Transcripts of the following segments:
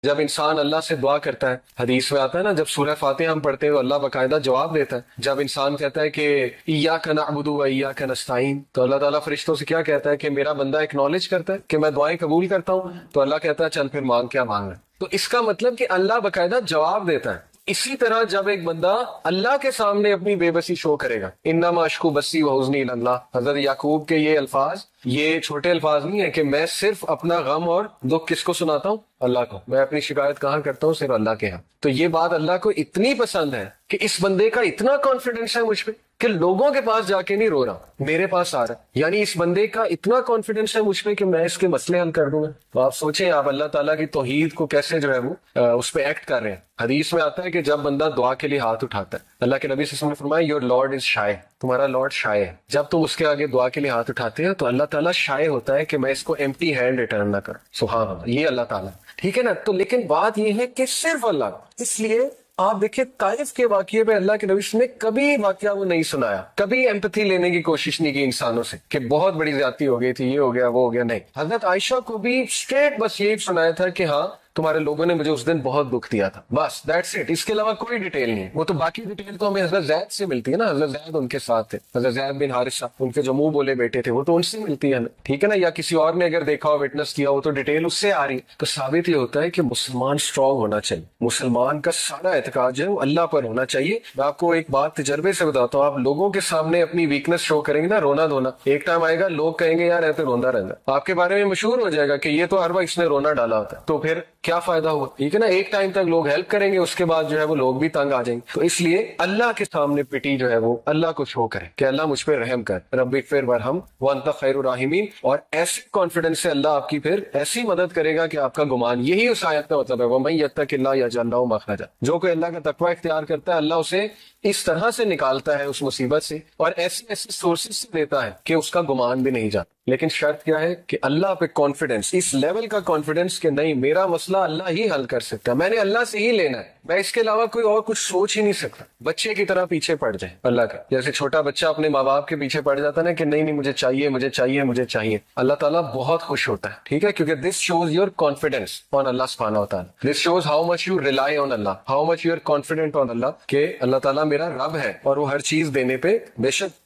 جب انسان اللہ سے دعا کرتا ہے، حدیث میں آتا ہے نا، جب سورہ فاتحہ ہم پڑھتے ہیں تو اللہ باقاعدہ جواب دیتا ہے۔ جب انسان کہتا ہے کہ ایاک نعبد و ایاک نستعین، تو اللہ تعالیٰ فرشتوں سے کیا کہتا ہے کہ میرا بندہ ایکنالج کرتا ہے کہ میں دعائیں قبول کرتا ہوں، تو اللہ کہتا ہے چل پھر مانگ، کیا مانگنا ہے۔ تو اس کا مطلب کہ اللہ باقاعدہ جواب دیتا ہے۔ اسی طرح جب ایک بندہ اللہ کے سامنے اپنی بے بسی شو کرے گا، انما اشکو بسی و حزنی اللہ، حضرت یعقوب کے یہ الفاظ، یہ چھوٹے الفاظ نہیں ہے کہ میں صرف اپنا غم اور دکھ کس کو سناتا ہوں؟ اللہ کو۔ میں اپنی شکایت کہاں کرتا ہوں؟ صرف اللہ کے ہاں۔ تو یہ بات اللہ کو اتنی پسند ہے کہ اس بندے کا اتنا کانفیڈنس ہے مجھ پہ کہ لوگوں کے پاس جا کے نہیں رو رہا، میرے پاس آ رہا ہے۔ یعنی اس بندے کا اتنا کانفیڈنس ہے مجھ پہ کہ میں اس کے مسئلے حل کر دوں گا۔ تو آپ سوچیں، آپ اللہ تعالیٰ کی توحید کو کیسے جو ہے وہ اس پہ ایکٹ کر رہے ہیں۔ حدیث میں آتا ہے کہ جب بندہ دعا کے لیے ہاتھ اٹھاتا ہے، اللہ کے نبی صلی اللہ علیہ وسلم نے فرمایا یور لارڈ از شائے، تمہارا لارڈ شائے ہے۔ جب تم اس کے آگے دعا کے لیے ہاتھ اٹھاتے ہیں تو اللہ تعالیٰ شائے ہوتا ہے کہ میں اس کو ایمپٹی ہینڈ ریٹرن نہ کروں۔ سبحان اللہ، یہ اللہ تعالیٰ، ٹھیک ہے نا۔ تو لیکن بات یہ ہے کہ صرف اللہ، اس لیے آپ دیکھیں طائف کے واقعے پہ اللہ کے نبی صلی اللہ علیہ وسلم نے کبھی واقعہ وہ نہیں سنایا، کبھی ایمپتھی لینے کی کوشش نہیں کی انسانوں سے کہ بہت بڑی زیادتی ہو گئی تھی، یہ ہو گیا وہ ہو گیا، نہیں۔ حضرت عائشہ کو بھی اسٹریٹ بس یہی سنایا تھا کہ ہاں تمہارے لوگوں نے مجھے اس دن بہت دکھ دیا تھا، بس دیٹس اٹ۔ اس کے علاوہ کوئی ڈیٹیل نہیں ہے۔ وہ تو باقی ڈیٹیل تو ہمیں حضرت زید سے ملتی ہے نا، حضرت زید ان کے ساتھ تھے، حضرت زید بن حارثہ، ان کے جو منہ بولے بیٹے تھے، وہ تو ان سے ملتی ہے ہمیں، ٹھیک ہے نا۔ یا کسی اور نے اگر دیکھا ہو، وٹنس کیا ہو، تو ڈیٹیل اس سے آ رہی ہے۔ تو ثابت یہ ہوتا ہے کہ مسلمان اسٹرانگ ہونا چاہیے، مسلمان کا سارا اعتقاد جو ہے وہ اللہ پر ہونا چاہیے۔ میں آپ کو ایک بات تجربے سے بتاتا ہوں، آپ لوگوں کے سامنے اپنی ویکنس شو کریں گے نا، رونا دھونا، ایک ٹائم آئے گا لوگ کہیں گے یار ایسے روندا رہتا، آپ کے بارے میں مشہور ہو جائے گا کہ یہ تو ہر وقت اس نے رونا ڈالا ہوتا ہے، تو پھر کیا فائدہ ہوا؟ ٹھیک ہے نا۔ ایک ٹائم تک لوگ ہیلپ کریں گے، اس کے بعد جو ہے وہ لوگ بھی تنگ آ جائیں گے۔ تو اس لیے اللہ کے سامنے پٹی جو ہے وہ اللہ کو شو کرے کہ اللہ مجھ پہ رحم کر، رب اغفر ورحم وانت خیر الراحمین، اور ایسے کانفیڈنس سے اللہ آپ کی پھر ایسی مدد کرے گا کہ آپ کا گمان، یہی اس آیت کا مطلب ہے وَمَن يَتَّقِ اللَّهَ يَجْعَل لَهُ مَخْرَجًا، جو کوئی اللہ کا تقوی اختیار کرتا ہے اللہ اسے اس طرح سے نکالتا ہے اس مصیبت سے، اور ایسی ایسی سورسز سے دیتا ہے کہ اس کا گمان بھی نہیں جاتا۔ لیکن شرط کیا ہے کہ اللہ پہ کانفیڈنس، اس لیول کا کانفیڈنس کہ نہیں، میرا مسئلہ اللہ ہی حل کر سکتا ہے، میں نے اللہ سے ہی لینا ہے، میں اس کے علاوہ کوئی اور کچھ سوچ ہی نہیں سکتا۔ بچے کی طرح پیچھے پڑ جائے اللہ کا، جیسے چھوٹا بچہ اپنے ماں باپ کے پیچھے پڑ جاتا ہے نا کہ نہیں نہیں مجھے چاہیے مجھے چاہیے مجھے چاہیے، اللہ تعالیٰ بہت خوش ہوتا ہے، ٹھیک ہے، کیونکہ this shows your confidence on Allah سبحانہ و تعالیٰ، this shows how much you rely on Allah, how much you are confident on Allah, کہ اللہ تعالیٰ میرا رب ہے اور وہ ہر چیز دینے پہ بے شک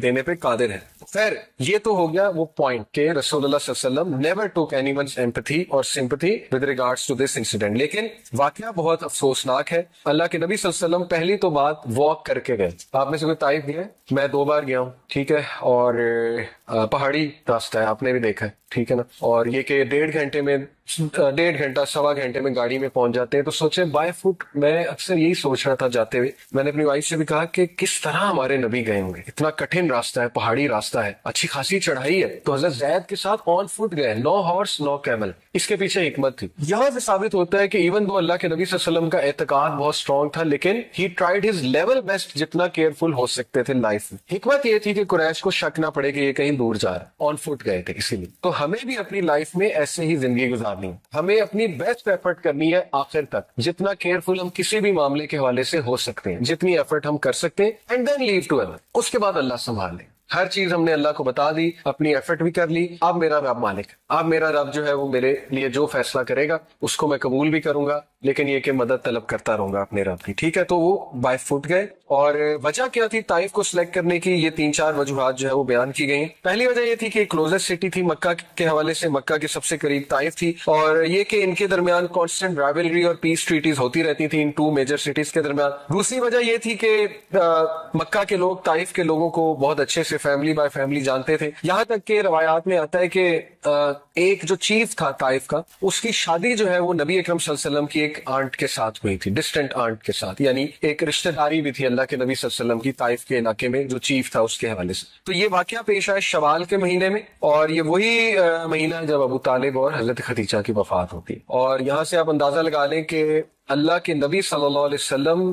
دینے پہ قادر ہے۔ خیر، یہ تو ہو گیا وہ پوائنٹ کہ رسول اللہ صلی اللہ علیہ وسلم never took any once empathy اور sympathy with regards to this incident. لیکن واقعہ بہت افسوسناک ہے۔ اللہ کے نبی صلی اللہ علیہ وسلم پہلی تو بات واک کر کے گئے۔ آپ میں سے کوئی طائف گیا ہے؟ میں 2 بار گیا ہوں، ٹھیک ہے، اور پہاڑی راستہ ہے، آپ نے بھی دیکھا ہے، ٹھیک ہے نا۔ اور یہ کہ 1.5 گھنٹہ 1.25 گھنٹے میں گاڑی میں پہنچ جاتے ہیں۔ تو سوچیں بائی فٹ، میں اکثر یہی سوچ رہا تھا جاتے ہوئے، میں نے اپنی وائف سے بھی کہا کہ کس طرح ہمارے نبی گئے ہوں گے، اتنا کٹھن راستہ ہے، پہاڑی راستہ ہے، اچھی خاصی چڑھائی ہے، تو حضرت زید کے ساتھ آن فٹ گئے، نو ہارس نو کیمل۔ اس کے پیچھے حکمت تھی۔ یہاں سے ثابت ہوتا ہے کہ ایون دو اللہ کے نبی صلی اللہ علیہ وسلم کا اعتقاد بہت اسٹرانگ تھا، لیکن ہی ٹرائیڈ ہز لیول بیسٹ جتنا کیئرفل ہو سکتے تھے لائف میں۔ حکمت یہ تھی کہ قریش کو شک نہ پڑے کہ یہ کہیں دور جا رہا ہے، آن فٹ گئے تھے اسی لیے۔ تو ہمیں بھی اپنی لائف میں ایسے ہی زندگی گزارنی ہے، ہمیں اپنی بیسٹ ایفرٹ کرنی ہے آخر تک، جتنا کیئرفل ہم کسی بھی معاملے کے حوالے سے ہو سکتے ہیں، جتنی ایفرٹ ہم کر سکتے ہیں، and then live to ever, اس کے بعد اللہ سنبھال لے۔ ہر چیز ہم نے اللہ کو بتا دی، اپنی ایفرٹ بھی کر لی، اب میرا رب مالک، اب میرا رب جو ہے وہ میرے لیے جو فیصلہ کرے گا اس کو میں قبول بھی کروں گا، لیکن یہ کہ مدد طلب کرتا رہوں گا اپنے رب کی، ٹھیک ہے۔ تو وہ بائی فٹ گئے، اور وجہ کیا تھی طائف کو سلیکٹ کرنے کی؟ یہ 3-4 وجوہات جو ہے وہ بیان کی گئی ہیں۔ پہلی وجہ یہ تھی کہ کلوزسٹ سٹی تھی مکہ کے حوالے سے، مکہ کے سب سے قریب طائف تھی، اور یہ کہ ان کے درمیان کانسٹنٹ رائولری اور پیس ٹریٹیز ہوتی رہتی تھی ان 2 میجر سٹیز کے درمیان۔ دوسری وجہ یہ تھی کہ مکہ کے لوگ طائف کے لوگوں کو بہت اچھے سے فیملی بائی فیملی جانتے تھے، یہاں تک کہ روایات میں آتا ہے کہ ایک جو چیف تھا طائف کا، اس کی شادی جو ہے وہ نبی اکرم صلی اللہ علیہ وسلم کی ایک آنٹ کے ساتھ ہوئی تھی، ڈسٹنٹ آنٹ کے ساتھ، یعنی ایک رشتہ داری بھی تھی اللہ کے نبی صلی اللہ علیہ وسلم کی طائف کے علاقے میں، جو چیف تھا اس کے حوالے سے۔ تو یہ واقعہ پیش آیا شوال کے مہینے میں، اور یہ وہی مہینہ ہے جب ابو طالب اور حضرت خدیجہ کی وفات ہوتی ہے۔ اور یہاں سے آپ اندازہ لگا لیں کہ اللہ کے نبی صلی اللہ علیہ وسلم